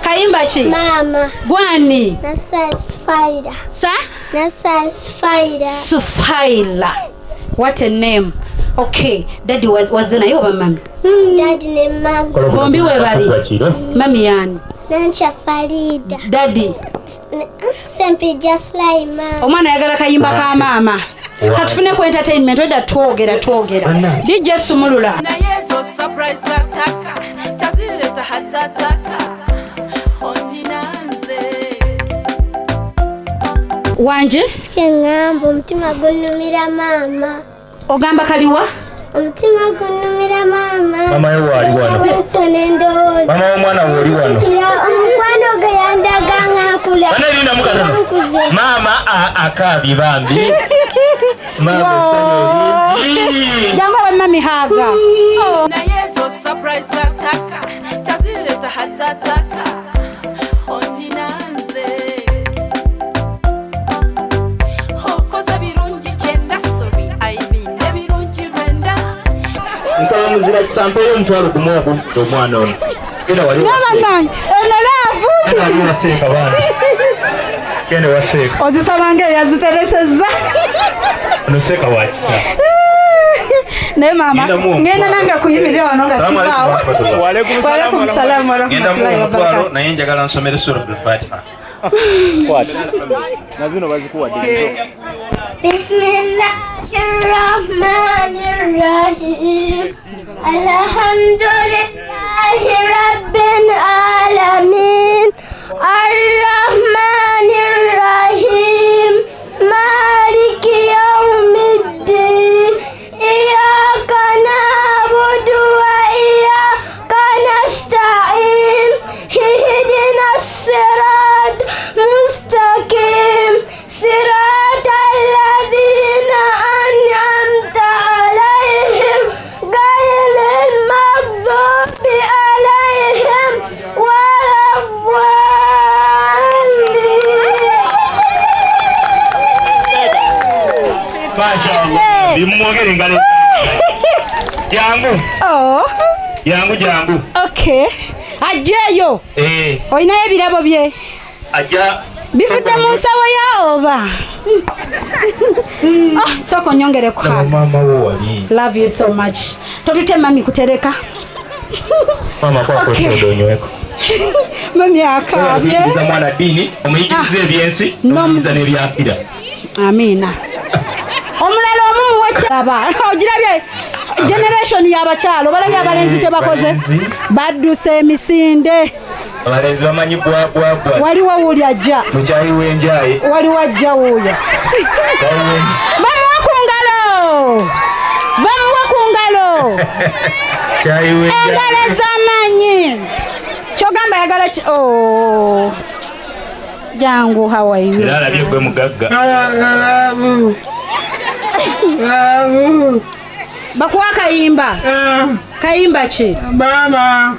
Kayimba ki? Mama. Gwani? Nasaisfaira. Sa? Nasaisfaira. Sufaila. What a name. Okay, Daddy was nayo ba mami? Daddy ne mama. Bombi we bali. Mami yani? Nancha Farida. Daddy. Simple just like mama. Omwana yagala kayimba ka mama. Katufune ku entertainment weda twogera. DJ Sumulula. Na yeso surprise ataka. Tazileta hatataka. Ondinanze. Wanje? Sike ngambo mutima gunumira mama. Ogamba kaliwa? Omutima gunumira mama. Mama yo wali wano. Mama omwana wali wano. Omukwano ge yandaganga kula. Mama akabi bambi. Mama sanyo. Jango wa mami haga. Na yeso surprise ataka. Tazileta hatataka. Ondinanze. Hokoza birungi chenda sorry. I mean ebirungi rwenda. Nsaba muzira kisampeyo mtwalo kumogo omwana ono. Kenda wali. Nani? Enalavu. Kenda waseka bana. Kenda waseka. Ozisabange yazitereseza. Noseka wakisa. Ne mama ngenda nanga kuyimirira wano nga sibawo. Wa alaikum salaam wa rahmatullahi wa barakatuh. Na yenja gala nsomere sura al-Fatiha. Kwat. Nazino bazikuwa dizo. Bismillahirrahmanirrahim. Alhamdulillahi rabbil alamin. Arrahmanirrahim. Maliki yawmiddin. Iyyaka na'budu wa iyyaka nasta'in. Ihdinas sirat mustaqim. Siratal ladzina an'amta 'alaihim ghayril maghdubi 'alaihim waladdallin. Mashallah. Bimwogere ngale. Jangu. Jangu. Okay. Ajeyo. Oyina ebirabo bye. Aja. Bifudde mu nsawo ya oba. Soko nyongere kwa. Mama wo wali. Love you so much. Totute mami kutereka. Mama kwa kodonyweko. Mami akabye. Biza mwana dini, omuyigize ebyensi, omuyigiza n'ebyakira. Amina. Omulala omumu wachaba. Ogirabye generation y'abakyalo balabye abalenzi kye bakoze. Badduse emisinde. Abalenzi bamanyi bwa. Waliwo wuli ajja. Mukyayi w'enjaye. Waliwo ajja wuuyo. Bamuwa ku ngalo. Kyayi w'enjaye. Engalo z'amanyi. Kyogamba yagala ki? Jangu, how are you? Era alabye gwe mugagga. Bakuwa kayimba. Kayimba ki? Mama.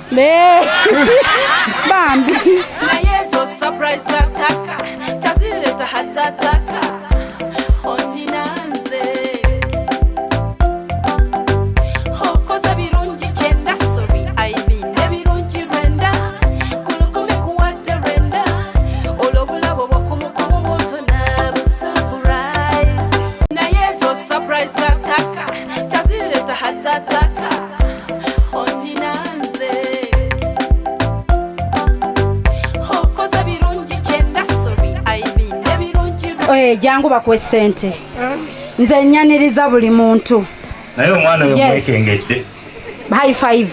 Bambi. Na yeso surprise ataka. Tazileta hatataka. Ondinanze. Hokoza birungi chenda sorry. I mean ebirungi rwenda. Kulukume kuwate rwenda. Olobulabo bwakumukumu moto na surprise. Na yeso surprise ataka. Tazileta hatataka. Ondinanze. Hokoza birungi chenda sorry. I mean ebirungi rwenda. Jangu bakuwe ssente. Nze nnyaniriza buli muntu. Naye omwana oyo mwekengedde. High five.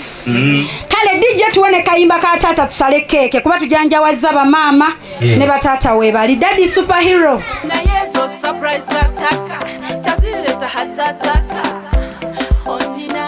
Kale DJ tuone kayimba ka tata tusale keke kuba tujanjawazza ba mama ne batata we bali. Daddy superhero. Na yeso surprise ataka. Tazileta hatataka. Ondina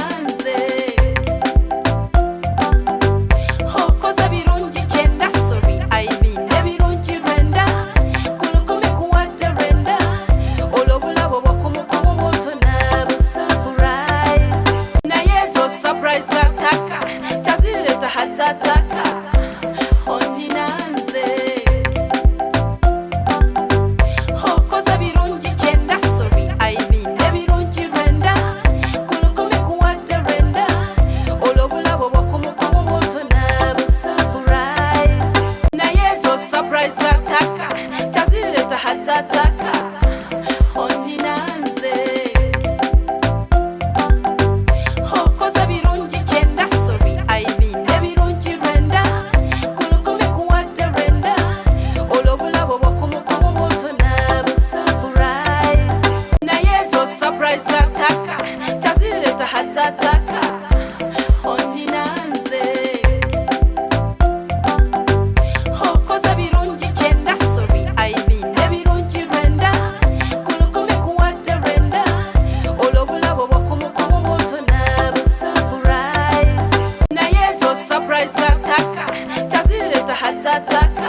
hatataka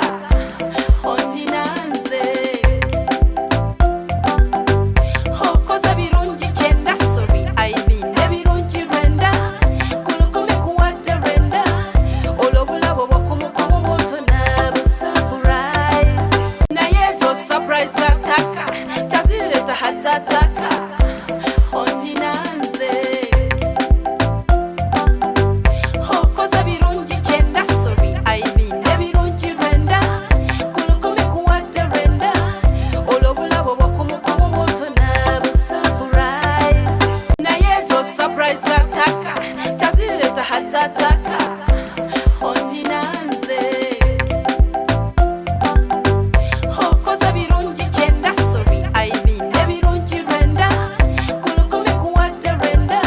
ondinanze okoza birungi kyenda sobi aimine birungi Lwenda kulukumi kuwadde Lwenda olw'obulabo bw'okumukumu bwoto nabo surprise naye zo surprise ataka tazireta hatataka ondinanze okoza birungi kyenda sobi aimine birungi Lwenda kulukumi kuwadde Lwenda olw'obulabo bw'okumukumu bwoto nabo surprise naye zo surprise ataka tazireta hatataka ondinanze okoza birungi kyenda sobi aimine birungi Lwenda kulukumi kuwadde Lwenda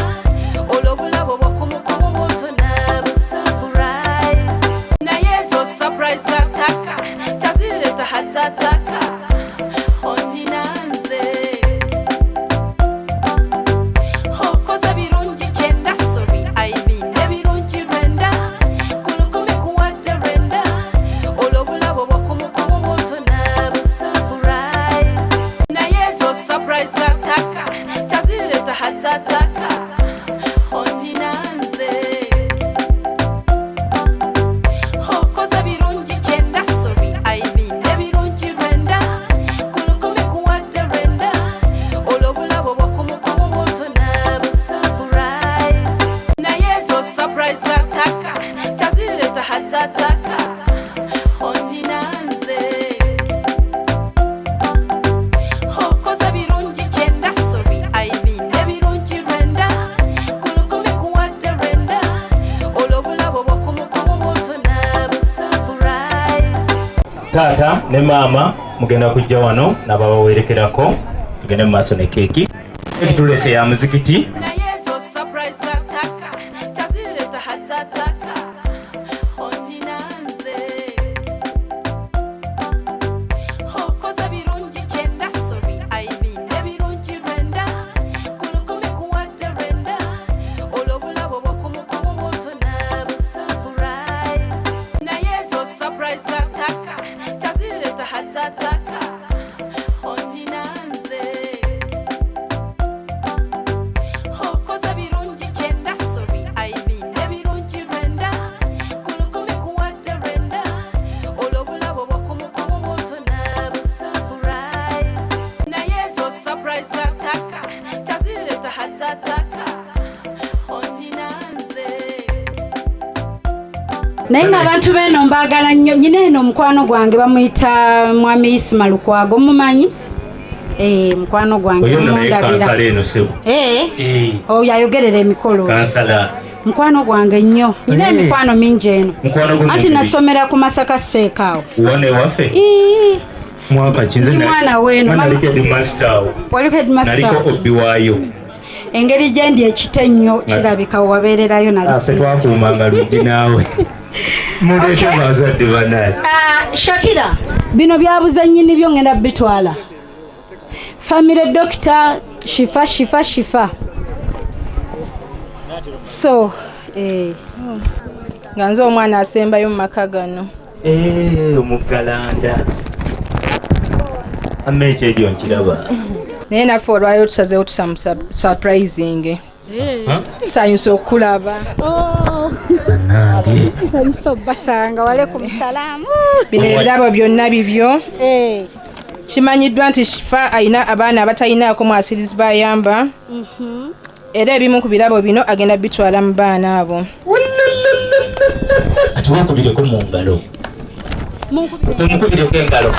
olw'obulabo bw'okumukumu bwoto nabo surprise naye zo surprise ataka tazireta hatataka ondinanze okoza birungi kyenda sobi aimine birungi Lwenda kulukumi kuwadde Lwenda olw'obulabo bw'okumukumu bwoto nabo surprise naye zo surprise ataka tazireta hatataka ondinanze okoza birungi kyenda sobi aimine birungi Lwenda kulukumi kuwadde Lwenda olw'obulabo bw'okumukumu bwoto nabo surprise naye zo surprise ataka tazireta hatataka ondinanze okoza birungi kyenda sobi aimine birungi Lwenda kulukumi kuwadde Lwenda olw'obulabo bw'okumukumu bwoto nabo surprise Taata ne maama mugenda kujja wano nababawerekerako tugende mu maaso ne keeki tulese ya muzikiti naye zo surprise ataka tazireta hatataka ondinanze okoza birungi kyenda sobi aimine birungi Lwenda kulukumi kuwadde Lwenda olw'obulabo bw'okumukumu bwoto nabo surprise naye zo surprise ataka tazireta hatataka ondinanze okoza birungi kyenda sobi aimine birungi Lwenda kulukumi kuwadde Lwenda olw'obulabo bw'okumukumu bwoto nabo surprise naye zo surprise ataka tazireta hatataka ondinanze naye ng'abantu beeno mbaagala nnyo nyina eno mukwano gwange bamuyita mwami Isima Lukwago mumanyi mukwano gwange mundabira oyo ayogerera emikolo mukwano gwange nnyo nyina emikwano mingi eno anti nasomera ku Masaka Seekaawo mwaka kinze mwana weeno wali headmaster engeri gyendi ekite ennyo kirabika wabeererayo twakuumanga luggi naawe muleete bazadde banaye Shakira bino byabuze nnyini byo ngenda bitwala family doctor shifa so nga nze omwana asembayo mu maka gano omugalanda ameeki eryo nkiraba naye naffe olwayo tusazeewo surprising nsanyusa okulaba nsanyusa obbasanga walekum salaamu bino ebirabo byonna bibyo kimanyiddwa nti Shifa ayina abaana abatalinaako mwasirizi bayamba era ebimu ku birabo bino agenda bitwala mu baana abo ati wakubireko mu ngalo mukubireko engalo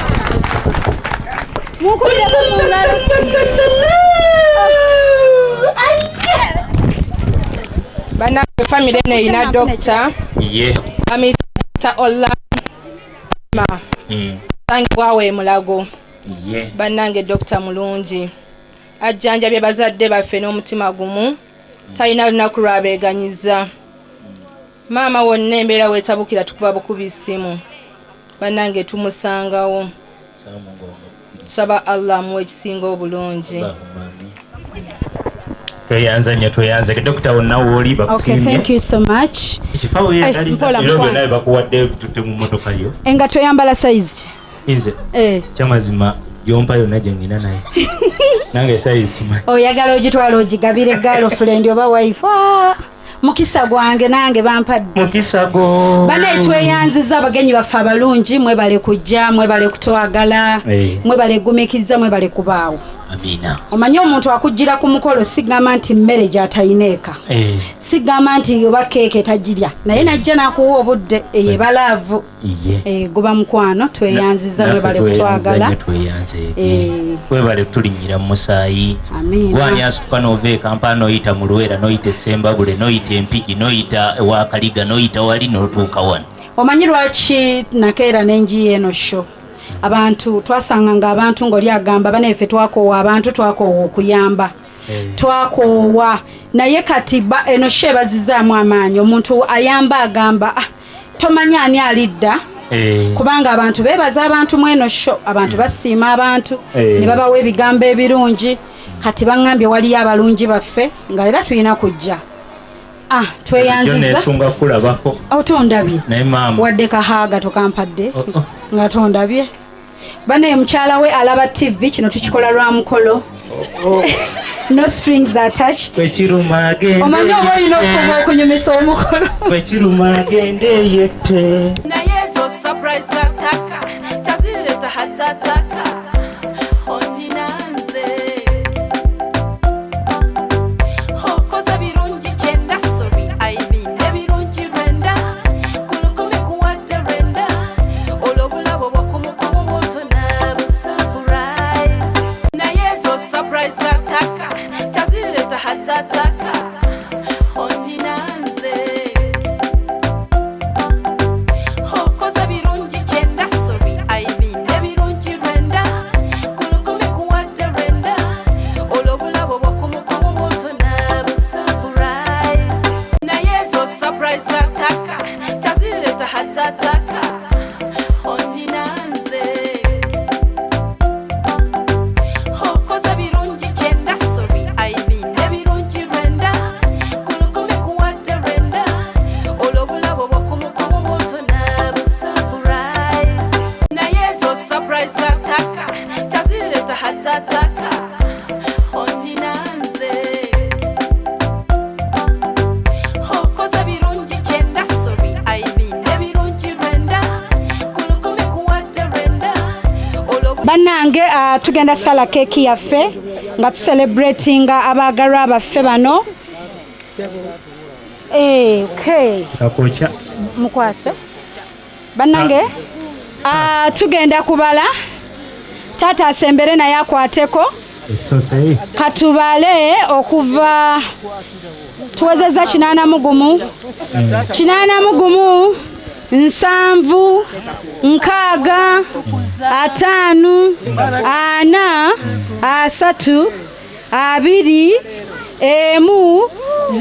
bannange famire eno erina dokita amuyita Olama sangibwawo emulago bannange dokita mulungi ajjanjabye bazadde baffe n'omutima gumu talina lunaku lwabeeganyiza maama wonna embeera weetabukira tukuba bukubi ssimu bannange tumusangawo tusaba Allah amuwe ekisinga obulungi tweyanza nnyo tweyanze Dr. Wonna woli bakusiimye. Okay, thank you so much. Ekifawo yeetaliza byonna bakuwadde tutte mu mmotoka yo. Engato yambala size. Nze kyamazima yompa yonna gye nnina naye nange size simanyi. Oyagala ogitwala ogigabire girlfriend oba wife. Mukisa gwange nange bampadde. Mukisa go. Bane tweyanziza abagenyi baffe abalungi mwebale kujja mwebale kutwagala mwebale gumikiriza mwebale kubaawo. Amina. Omanyi omuntu akujjira ku mukolo sigamba nti mmere gy'atayineeka. Sigamba nti oba keeke tagirya naye najja n'akuwa obudde balaavu. Guba mukwano tweyanziza mwebale kutwagala. Webale tulinnyira mu musaayi. Wani asituka n'ova Kampala n'oyita mu Lwera n'oyita Sembabule n'oyita Empigi n'oyita ewa Kaliga n'oyita wali n'otuuka wano. Omanyi lwaki nakeera n'enji eno show? Abantu twasanga nga abantu ng'oli agamba baneffe twakoowa abantu twakoowa okuyamba. Twakoowa naye kati eno show ebazizaamu amaanyi omuntu ayamba agamba tomanyi ani alidda. Kubanga abantu beebaza abantu mweno show abantu basiima abantu ne babawa ebigambo ebirungi kati baŋŋambye waliyo abalungi baffe nga era tulina kujja. Tweyanziza otondabye wadde kahaaga tokampadde nga tondabye bane mukyala we alaba TV kino tukikola lwa mukolo. No strings attached. Omanyi oba olina okufuba okunyumisa omukolo. Kwekiruma agende yette. Naye zo surprise ataka tazireta hatataka ondinanze okoza birungi kyenda sobi ayibine birungi Lwenda kulukumi kuwadde Lwenda olw'obulabo bw'okumukumu buto nabo surprise. Naye zo surprise ataka tazireta hatataka ondinanze okoza birungi kyenda sobi ayibine birungi Lwenda kulukumi kuwadde Lwenda olw'obulabo bw'okumukumu buto nabo surprise. Naye zo surprise ataka tazireta hatataka ondinanze okoza birungi kyenda sobi ayibine birungi Lwenda kulukumi kuwadde Lwenda olw'obulabo bw'okumukumu buto nabo surprise. Naye zo surprise ataka tazireta hatataka ondinanze okoza birungi kyenda sobi ayibine birungi Lwenda kulukumi kuwadde Lwenda Bannange tugenda sala keeki yaffe nga tucelebratinga abaagalwa baffe bano. Okay. Akocha. Mukwase. Bannange tugenda kubala taata asembere naye akwateko katubale okuva tuwezeza 80 80 nsanvu nkaaga 5 4 3 2 1 0.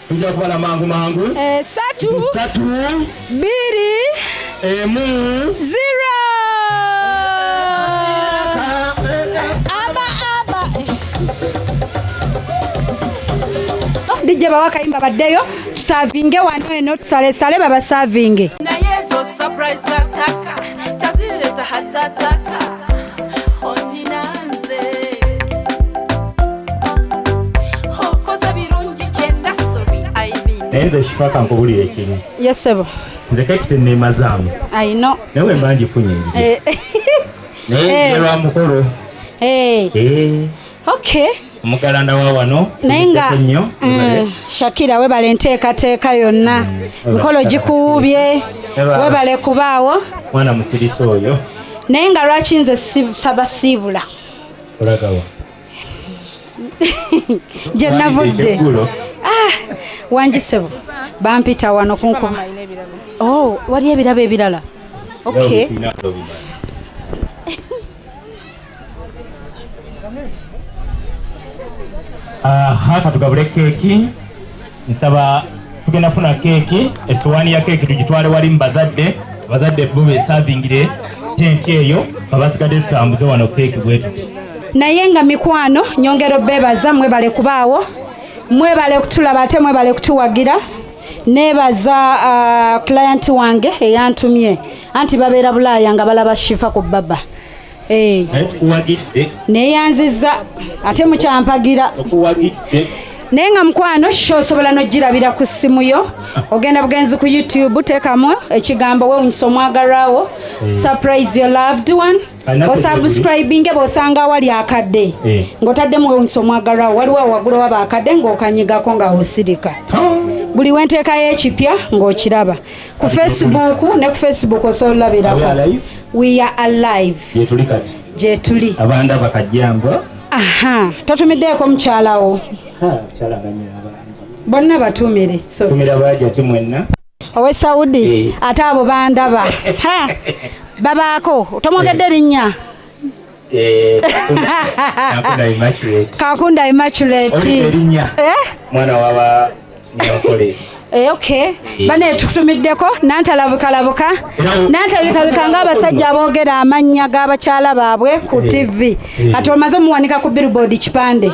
Tujja kukola mangu 3 2 1 0. DJ bawakayimba baddeyo tusavinge wano eno tusale babasavinge. Naye zo surprise ataka tazireta hatataka ondinanze okoza birungi kyenda sobi ayibine. Nze kifaka nkubulira ekimu. Yes sebo. Nze kekite neemazaamu. I know. Nawe mba ngifunye naye lwa mukolo. Okay. Omugalanda wa wano. Nenga Shakira webale nteekateeka yonna. Mikolo gikuubye. Webale kubaawo. Mwana musiriso oyo. Naye nga lwaki nze sabasiibula. Olagawa. Gye navudde. Wangisebo. Bampita wano kunkuba. Oh, wali ebirabo ebirala. Okay. Haka tugabule keeki. Nsaba tugenda funa keeki. Essowaani ya keeki tugitwale wali mu bazadde. Bazadde bo beesavingire tenti eyo. Abasigadde tutambuze wano keeki bwetuti. Naye nga mikwano nyongero bebaza mwebale kubaawo. Mwebale kutulaba ate mwebale kutuwagira. Nebaza client wange eyantumye anti babeera Bulaaya nga balaba shifa ku baba. Neyanziza ate mukyampagira. Naye nga mukwano show osobola n'ogirabira ku ssimu yo. Ogenda bugenzi ku YouTube teekamu ekigambo weewunyisa omwagalwawo. Surprise your loved one. Osubscribinge bw'osanga wali akadde. Ng'otaddemu weewunyisa omwagalwawo waliwo waggulu waba akadde ng'okanyigako nga osirika. Buli wenteekayo ekipya ng'okiraba. Ku Facebook ne ku Facebook osobola olabirako. We are alive. Gye tuli. Abanda bakajjamba. Aha, totumiddeeko mukyalawo. Bonna batumire. Tumira baaja timwenna. Owe Saudi ate abo bandaba. Babaako tomwogedde linnya. Kakunda Immaculate. Mwana waba Nyankole. Okay. Bane tutumiddeko nantalabukalabuka. Nantalabukabika ng'abasajja aboogera amannya g'abakyala baabwe ku TV. Kati omaze muwanika ku billboard kipande.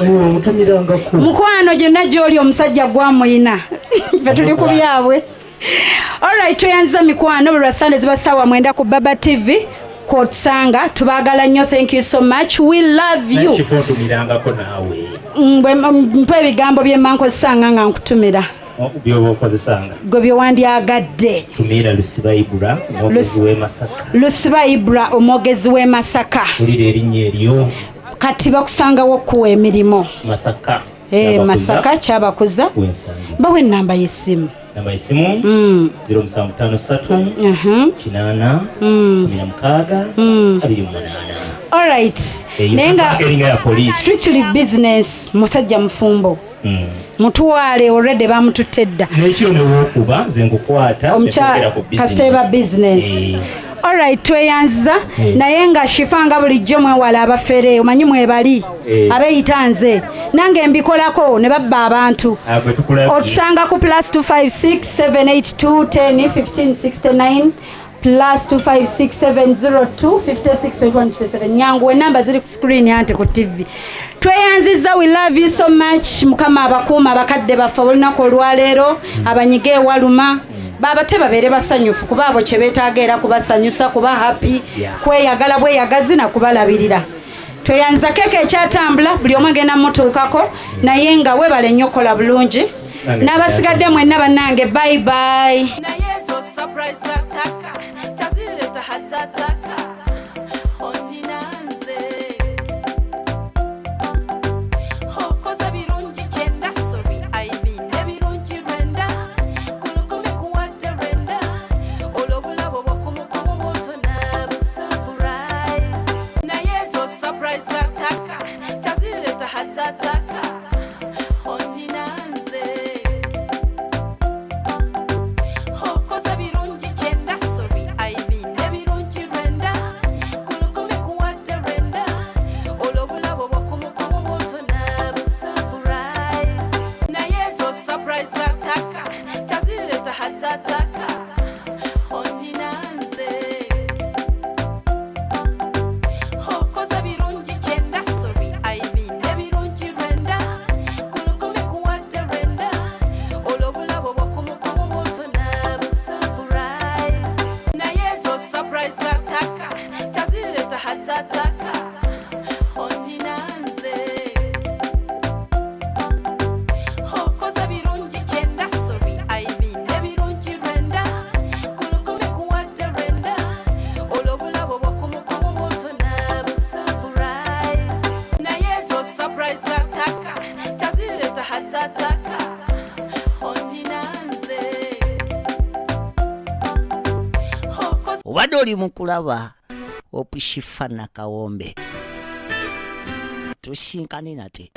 Mukwano gyonna gy'oli omusajja gwamuyina. Ffe tuli ku byabwe. Alright, tuyanza mikwano buli Sunday ziba ssaawa 9 ku Baba TV. Kotsanga tubaagala nnyo. Thank you so much. We love you. Kifotumirangako naawe. Mpa ebigambo bye mankozesanga nga nkutumira. Byoba okozesanga. Gwe byewandyagadde. Tumira Lusiba Ibra omwogezi w'e Masaka. Lusiba Ibra omwogezi w'e Masaka. Tulira erinnya eryo. Kati bakusangawo okuwa emirimu. Masaka. Masaka kyabakuza. Bawe ennamba y'essimu. Namba y'essimu 0753 8 26 Alright. Nenga strictly business musajja mufumbo. Mutwale already bamututte dda. Nekyo ne wokuba ze nkukwata omukyala Kaseba business. Alright, tweyanza naye nga shifanga bulijjo mwewala abafere omanyi mwebali abeeyita nze nange mbikolako ne babba abantu otusanga ku +256 782 10 15 69 +256 702 56 21 27. Nyangu enamba ziri ku screen ante ku TV. Tweyanziza, we love you so much. Mukama abakuuma abakadde baffe olunaku olwaleero abanyige ewaluma baba tebabeere basanyufu kuba abo kye beetaaga era kubasanyusa kuba happy kweyagala bweyagazi na kubalabirira. Tweyanza keke ekyatambula buli omu agenda mutuukako naye nga webale nnyo kola bulungi n'abasigadde mwenna bannange bye bye. Okoza birungi kyenda sobi I mean ebirungi Lwonna obadde oli mu kulaba Opishifa Nakawombe tusinkane nate